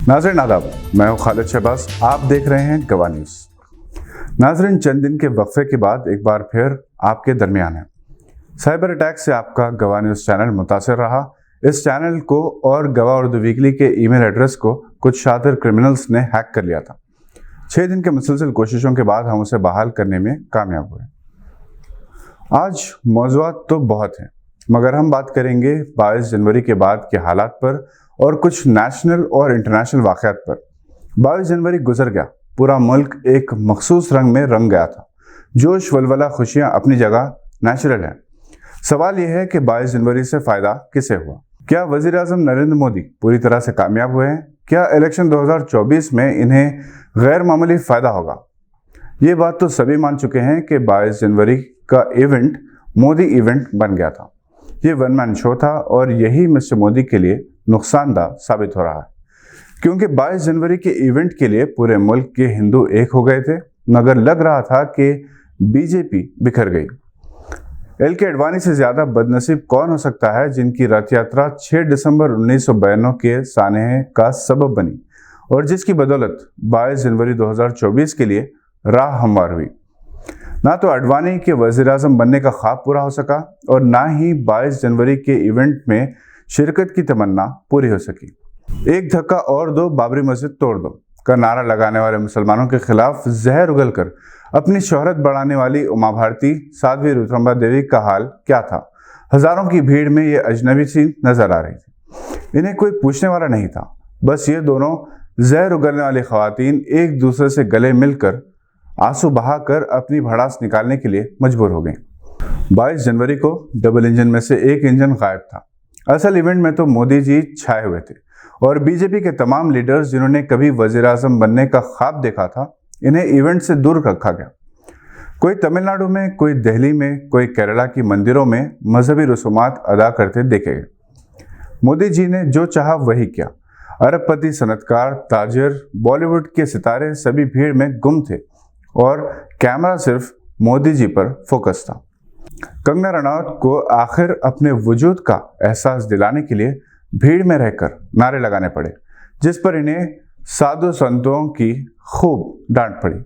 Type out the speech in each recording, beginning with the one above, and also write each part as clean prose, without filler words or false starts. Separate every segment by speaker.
Speaker 1: नाज़रीन आदाब, मैं हूं खालिद शहबाज। आप देख रहे हैं गवाह न्यूज़। नाज़रीन, चंद दिन के वक्फे के बाद एक बार फिर आपके दरमियान है। साइबर अटैक से आपका गवाह न्यूज़ चैनल मुतासिर रहा। इस चैनल को और गवाह उर्दू वीकली के ईमेल एड्रेस को कुछ शातिर क्रिमिनल्स ने हैक कर लिया था। 6 दिन के मुसलसल कोशिशों के बाद हम उसे बहाल करने में कामयाब हुए। आज मौज़ूआत तो बहुत हैं, मगर हम बात करेंगे 22 जनवरी के बाद के हालात पर और कुछ नेशनल और इंटरनेशनल वाक़यात पर। 22 जनवरी गुजर गया, पूरा मुल्क एक मखसूस रंग में रंग गया था। जोश, वलवला, खुशियाँ अपनी जगह नेचुरल हैं। सवाल यह है कि 22 जनवरी से फ़ायदा किसे हुआ? क्या वज़ीर आज़म नरेंद्र मोदी पूरी तरह से कामयाब हुए हैं? क्या इलेक्शन 2024 में इन्हें गैर मामूली फ़ायदा होगा? ये बात तो सभी मान चुके हैं कि 22 जनवरी का इवेंट मोदी इवेंट बन गया था। ये वन मैन शो था और यही मिस्टर मोदी के लिए नुकसानदा साबित हो रहा है, क्योंकि 22 जनवरी के इवेंट के लिए पूरे मुल्क के हिंदू एक हो गए थे, मगर लग रहा था कि बीजेपी बिखर गई। एल.के. अडवाणी से ज़्यादा बदनसीब कौन हो सकता है, जिनकी रथ यात्रा 6 दिसंबर 1992 के सानहे का सबब बनी और जिसकी बदौलत 22 जनवरी 2024 के लिए राह हमवार हुई। ना तो अडवाणी के वज़ीर आज़म बनने का ख्वाब पूरा हो सका और ना ही 22 जनवरी के इवेंट में शिरकत की तमन्ना पूरी हो सकी। एक धक्का और दो, बाबरी मस्जिद तोड़ दो का नारा लगाने वाले मुसलमानों के खिलाफ जहर उगलकर अपनी शोहरत बढ़ाने वाली उमा भारती, साध्वी रुद्रम्बा देवी का हाल क्या था? हजारों की भीड़ में ये अजनबी सी नजर आ रही थी। इन्हें कोई पूछने वाला नहीं था। बस ये दोनों जहर उगलने वाली खवातीन एक दूसरे से गले मिलकर आंसू बहाकर अपनी भड़ास निकालने के लिए मजबूर हो गई। 22 जनवरी को डबल इंजन में से एक इंजन गायब था। असल इवेंट में तो मोदी जी छाए हुए थे और बीजेपी के तमाम लीडर्स जिन्होंने कभी वजीर आज़म बनने का ख्वाब देखा था, इन्हें इवेंट से दूर रखा गया। कोई तमिलनाडु में, कोई दिल्ली में, कोई केरला की मंदिरों में मजहबी रसूमात अदा करते देखे गए। मोदी जी ने जो चाहा वही किया। अरबपति, सनतकार, ताजिर, बॉलीवुड के सितारे सभी भीड़ में गुम थे और कैमरा सिर्फ मोदी जी पर फोकस था। कंगना रनौत को आखिर अपने वजूद का एहसास दिलाने के लिए भीड़ में रहकर नारे लगाने पड़े, जिस पर इन्हें साधु संतों की खूब डांट पड़ी।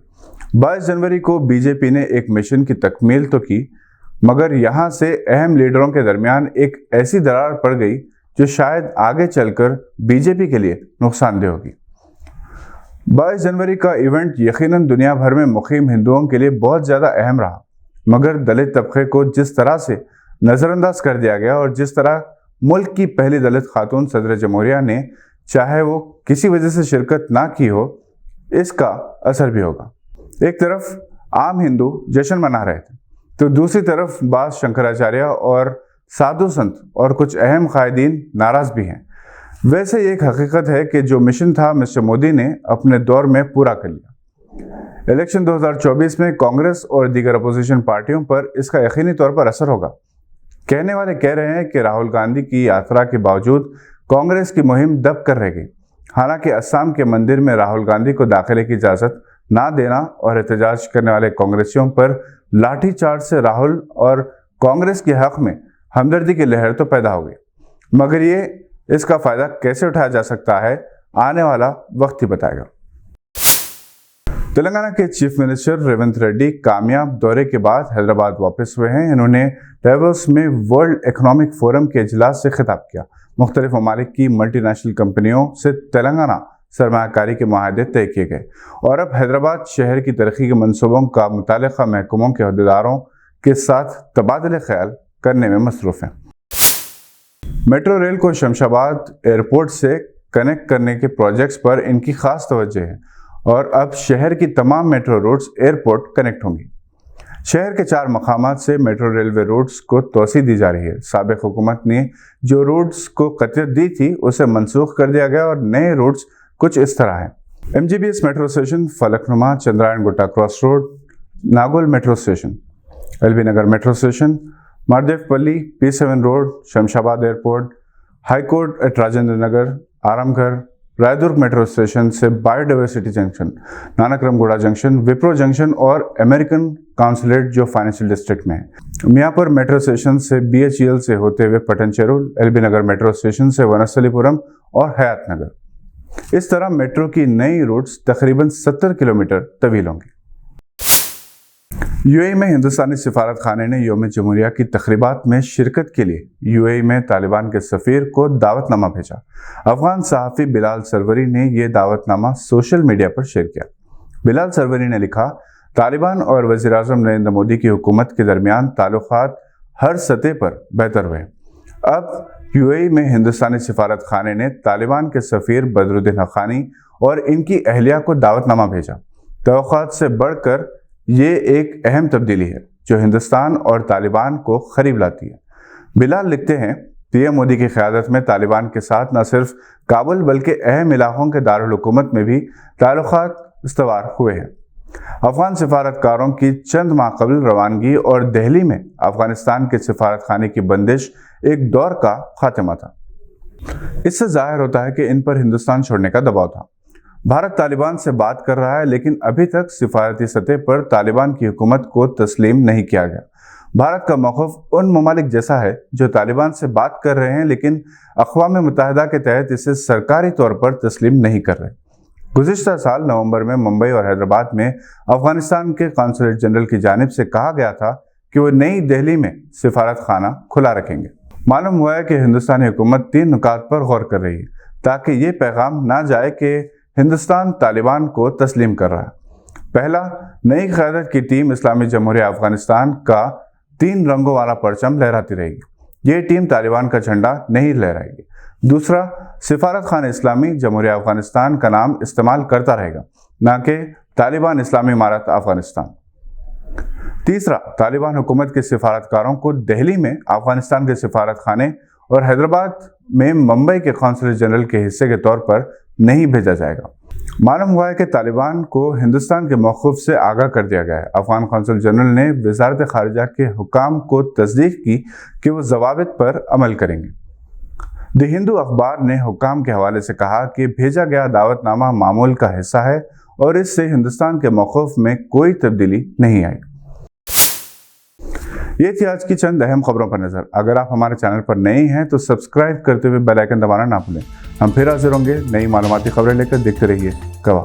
Speaker 1: 22 जनवरी को बीजेपी ने एक मिशन की तकमील तो की, मगर यहाँ से अहम लीडरों के दरमियान एक ऐसी दरार पड़ गई जो शायद आगे चलकर बीजेपी के लिए नुकसानदेह होगी। 22 जनवरी का इवेंट यकीनन दुनिया भर में मुकीम हिंदुओं के लिए बहुत ज़्यादा अहम रहा, मगर दलित तबके को जिस तरह से नज़रअंदाज कर दिया गया और जिस तरह मुल्क की पहली दलित खातून सदर जमहूरिया ने, चाहे वो किसी वजह से शिरकत ना की हो, इसका असर भी होगा। एक तरफ आम हिंदू जश्न मना रहे थे, तो दूसरी तरफ बाज़ शंकराचार्य और साधु संत और कुछ अहम कायदीन नाराज़ भी हैं। वैसे एक हकीकत है कि जो मिशन था मिस्टर मोदी ने अपने दौर में पूरा कर लिया। इलेक्शन 2024 में कांग्रेस और दीगर अपोजिशन पार्टियों पर इसका यकीनी तौर पर असर होगा। कहने वाले कह रहे हैं कि राहुल गांधी की यात्रा के बावजूद कांग्रेस की मुहिम दब कर रह गई। हालांकि असम के मंदिर में राहुल गांधी को दाखिले की इजाज़त ना देना और एहतजाज करने वाले कांग्रेसियों पर लाठीचार्ज से राहुल और कांग्रेस के हक में हमदर्दी की लहर तो पैदा हो गई, मगर ये इसका फ़ायदा कैसे उठाया जा सकता है, आने वाला वक्त ही बताएगा। तेलंगाना के चीफ मिनिस्टर रेवंत रेड्डी कामयाब दौरे के बाद हैदराबाद वापस हुए हैं। इन्होंने डेवोस में वर्ल्ड इकोनॉमिक फोरम के इजलास से खिताब किया। मुख्तलिफ ममालिक की मल्टीनेशनल कंपनियों से तेलंगाना सरमायाकारी के माहदे तय किए गए और अब हैदराबाद शहर की तरक्की के मनसूबों का मुतालिका महकमों के अहदेदारों के साथ तबादले ख्याल करने में मसरूफ़ हैं। मेट्रो रेल को शमशाबाद एयरपोर्ट से कनेक्ट करने के प्रोजेक्ट्स पर इनकी खास तवज्जो है और अब शहर की तमाम मेट्रो रूट्स एयरपोर्ट कनेक्ट होंगी। शहर के 4 मकामात से मेट्रो रेलवे रूट्स को तोसी दी जा रही है। साबिक हुकूमत ने जो रूट्स को कतियत दी थी उसे मनसूख कर दिया गया और नए रूट्स कुछ इस तरह हैं। MGBS metro station, Falaknuma, Chandrayan Gutta cross road, Nagole metro station, LB Nagar metro station, Mardevpally, P7 road, Shamshabad airport, high court at Rajendra Nagar, Aramghar, Raidurg metro station से biodiversity junction, Nanakramguda junction, Wipro junction और अमेरिकन काउंसिलेट जो फाइनेंशियल डिस्ट्रिक्ट में है। मियापुर मेट्रो स्टेशन से BHEL से होते हुए Patancheru, LB Nagar metro station से वनस्थलीपुरम और हयात नगर। इस तरह मेट्रो की नई रूट्स तकरीबन 70 किलोमीटर तवील होंगी। यूएई में हिंदुस्तानी सिफारत खाने ने यौम जमहूरिया की तकरीबात में शिरकत के लिए यूएई में तालिबान के सफ़ीर को दावतनामा भेजा। अफगान सहाफ़ी बिलाल सरवरी ने यह दावतनामा सोशल मीडिया पर शेयर किया। बिलाल सरवरी ने लिखा, तालिबान और वज़ीर-ए-आज़म नरेंद्र मोदी की हुकूमत के दरमियान ताल्लुकात हर सतह पर बेहतर हुए। अब यूएई में हिंदुस्तानी सिफारत खाने ने तालिबान के सफ़ीर बदरुद्दीन हक़ानी और इनकी अहलिया को दावतनामा भेजा। तवक्कुआत से बढ़कर ये एक अहम तब्दीली है जो हिंदुस्तान और तालिबान को करीब लाती है। बिलाल लिखते हैं, पीएम मोदी की क़यादत में तालिबान के साथ न सिर्फ काबुल बल्कि अहम इलाकों के दारुल हुकूमत में भी ताल्लुकात इस्तवार हुए हैं। अफगान सिफारतकारों की चंद माह कबल रवानगी और दिल्ली में अफगानिस्तान के सिफारत खाने की बंदिश एक दौर का खात्मा था। इससे जाहिर होता है कि इन पर हिंदुस्तान छोड़ने का दबाव था। भारत तालिबान से बात कर रहा है, लेकिन अभी तक सिफारती सतह पर तालिबान की हुकूमत को तस्लीम नहीं किया गया। भारत का मौक़िफ़ उन ममालिक जैसा है जो तालिबान से बात कर रहे हैं लेकिन अक़वाम मुत्तहिदा के तहत इसे सरकारी तौर पर तस्लीम नहीं कर रहे। गुज़िश्ता साल नवंबर में मुंबई और हैदराबाद में अफगानिस्तान के कॉन्सुलेट जनरल की जानिब से कहा गया था कि वो नई दिल्ली में सिफारत खाना खुला रखेंगे। मालूम हुआ है कि हिंदुस्तानी हुकूमत 3 नुकात पर गौर कर रही है ताकि ये पैगाम ना जाए कि हिंदुस्तान तालिबान को तस्लीम कर रहा है। पहला, नई क़यादत की टीम इस्लामी जमहूरिया अफगानिस्तान का 3 रंगों वाला परचम लहराती रहेगी। ये टीम तालिबान का झंडा नहीं लहराएगी। दूसरा, सिफारत खाना इस्लामी जमहूरिया अफगानिस्तान का नाम इस्तेमाल करता रहेगा, ना कि तालिबान इस्लामी इमारत अफगानिस्तान। तीसरा, तालिबान हुकूमत के सिफारतकारों को दिल्ली में अफगानिस्तान के सिफारत खाने और हैदराबाद में मुंबई के कॉन्सुलेट जनरल के हिस्से के तौर पर नहीं भेजा जाएगा। मालूम हुआ है कि तालिबान को हिंदुस्तान के मौक़िफ़ से आगाह कर दिया गया है। अफगान कौंसल जनरल ने वज़ारत ख़ारिजा के हुकाम को तस्दीक की कि वो ज़वाबित पर अमल करेंगे। द हिंदू अखबार ने हुकाम के हवाले से कहा कि भेजा गया दावतनामा मामूल का हिस्सा है और इससे हिंदुस्तान के मौक़िफ़ में कोई तब्दीली नहीं आई। ये थी आज की चंद अहम खबरों पर नज़र। अगर आप हमारे चैनल पर नए हैं तो सब्सक्राइब करते हुए बेल आइकन दबाना ना भूलें। हम फिर हाजिर होंगे नई मालूमाती खबरें लेकर। देखते रहिए गवाह।